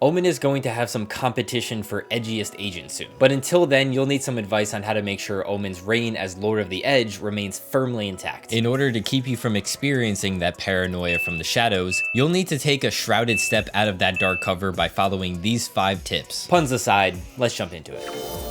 Omen is going to have some competition for edgiest agent soon. But until then, you'll need some advice on how to make sure Omen's reign as Lord of the Edge remains firmly intact. In order to keep you from experiencing that paranoia from the shadows, you'll need to take a shrouded step out of that dark cover by following these 5 tips. Puns aside, let's jump into it.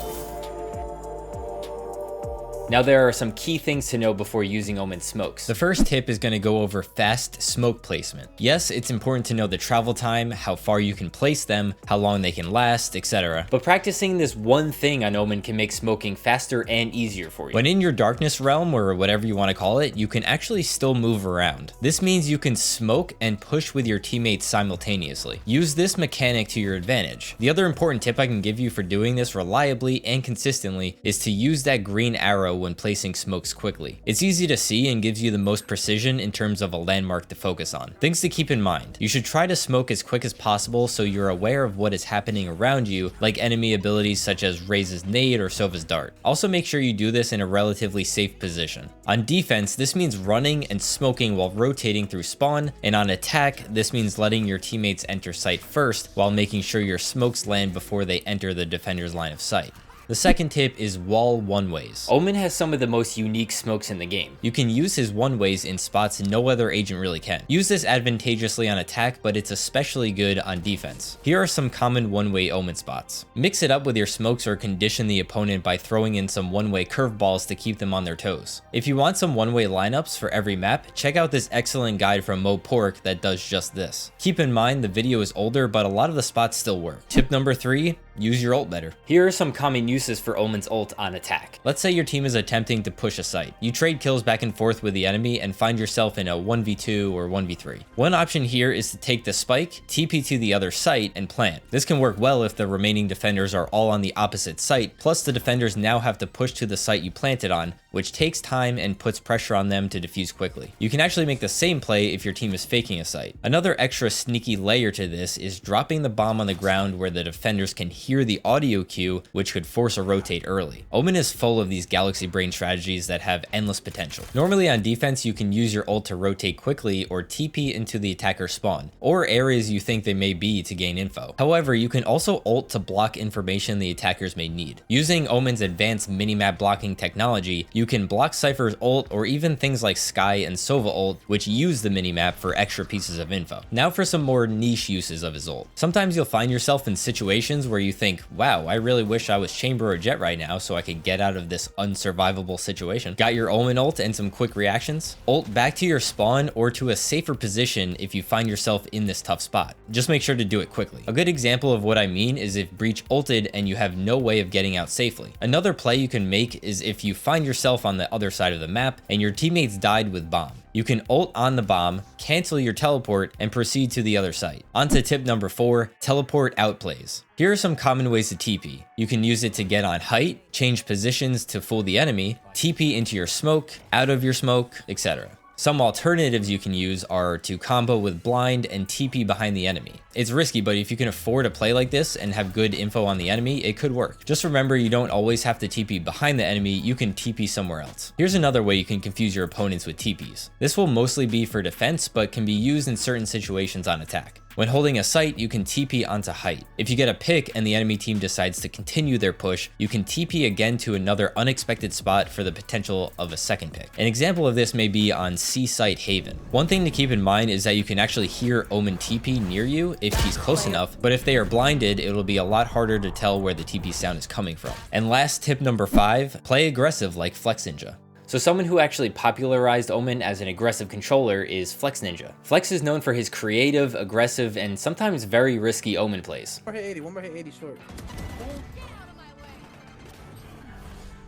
Now there are some key things to know before using Omen smokes. The first tip is going to go over fast smoke placement. Yes, it's important to know the travel time, how far you can place them, how long they can last, etc. But practicing this one thing on Omen can make smoking faster and easier for you. When in your darkness realm, or whatever you want to call it, you can actually still move around. This means you can smoke and push with your teammates simultaneously. Use this mechanic to your advantage. The other important tip I can give you for doing this reliably and consistently is to use that green arrow when placing smokes quickly. It's easy to see and gives you the most precision in terms of a landmark to focus on. Things to keep in mind. You should try to smoke as quick as possible so you're aware of what is happening around you, like enemy abilities such as Raze's nade or Sova's dart. Also make sure you do this in a relatively safe position. On defense, this means running and smoking while rotating through spawn, and on attack, this means letting your teammates enter sight first while making sure your smokes land before they enter the defender's line of sight. The second tip is wall one-ways. Omen has some of the most unique smokes in the game. You can use his one-ways in spots no other agent really can. Use this advantageously on attack, but it's especially good on defense. Here are some common one-way Omen spots. Mix it up with your smokes or condition the opponent by throwing in some one-way curveballs to keep them on their toes. If you want some one-way lineups for every map, check out this excellent guide from Mo Pork that does just this. Keep in mind the video is older, but a lot of the spots still work. Tip number 3, use your ult better. Here are some common uses for Omen's ult on attack. Let's say your team is attempting to push a site. You trade kills back and forth with the enemy and find yourself in a 1v2 or 1v3. One option here is to take the spike, TP to the other site, and plant. This can work well if the remaining defenders are all on the opposite site, plus the defenders now have to push to the site you planted on, which takes time and puts pressure on them to defuse quickly. You can actually make the same play if your team is faking a site. Another extra sneaky layer to this is dropping the bomb on the ground where the defenders can hear the audio cue, which could force a rotate early. Omen is full of these galaxy brain strategies that have endless potential. Normally on defense, you can use your ult to rotate quickly or TP into the attacker spawn, or areas you think they may be to gain info. However, you can also ult to block information the attackers may need. Using Omen's advanced minimap blocking technology, you can block Cypher's ult or even things like Skye and Sova ult, which use the minimap for extra pieces of info. Now for some more niche uses of his ult. Sometimes you'll find yourself in situations where you think, wow, I really wish I was Chamber or Jet right now so I could get out of this unsurvivable situation. Got your Omen ult and some quick reactions? Ult back to your spawn or to a safer position if you find yourself in this tough spot. Just make sure to do it quickly. A good example of what I mean is if Breach ulted and you have no way of getting out safely. Another play you can make is if you find yourself on the other side of the map and your teammates died with bomb. You can ult on the bomb, cancel your teleport, and proceed to the other site. On to tip number 4, teleport outplays. Here are some common ways to TP. You can use it to get on height, change positions to fool the enemy, TP into your smoke, out of your smoke, etc. Some alternatives you can use are to combo with blind and TP behind the enemy. It's risky, but if you can afford a play like this and have good info on the enemy, it could work. Just remember, you don't always have to TP behind the enemy, you can TP somewhere else. Here's another way you can confuse your opponents with TPs. This will mostly be for defense, but can be used in certain situations on attack. When holding a site, you can TP onto height. If you get a pick and the enemy team decides to continue their push, you can TP again to another unexpected spot for the potential of a second pick. An example of this may be on C site Haven. One thing to keep in mind is that you can actually hear Omen TP near you if he's close enough, but if they are blinded, it'll be a lot harder to tell where the TP sound is coming from. And last tip number 5, play aggressive like Flex Ninja. So someone who actually popularized Omen as an aggressive controller is Flex Ninja. Flex is known for his creative, aggressive, and sometimes very risky Omen plays. One more hit 80, one more hit 80 short.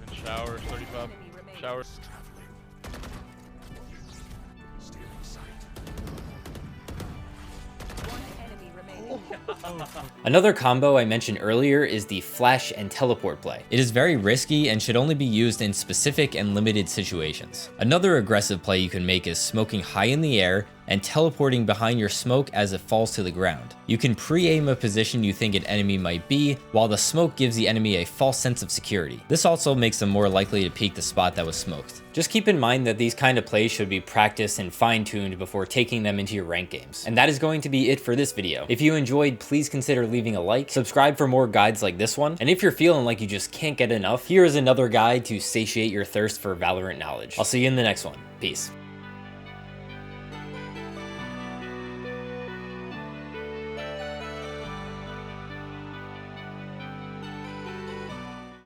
And showers, 35. Showers. Another combo I mentioned earlier is the flash and teleport play. It is very risky and should only be used in specific and limited situations. Another aggressive play you can make is smoking high in the air, and teleporting behind your smoke as it falls to the ground. You can pre-aim a position you think an enemy might be, while the smoke gives the enemy a false sense of security. This also makes them more likely to peek the spot that was smoked. Just keep in mind that these kind of plays should be practiced and fine-tuned before taking them into your rank games. And that is going to be it for this video. If you enjoyed, please consider leaving a like, subscribe for more guides like this one, and if you're feeling like you just can't get enough, here is another guide to satiate your thirst for Valorant knowledge. I'll see you in the next one. Peace.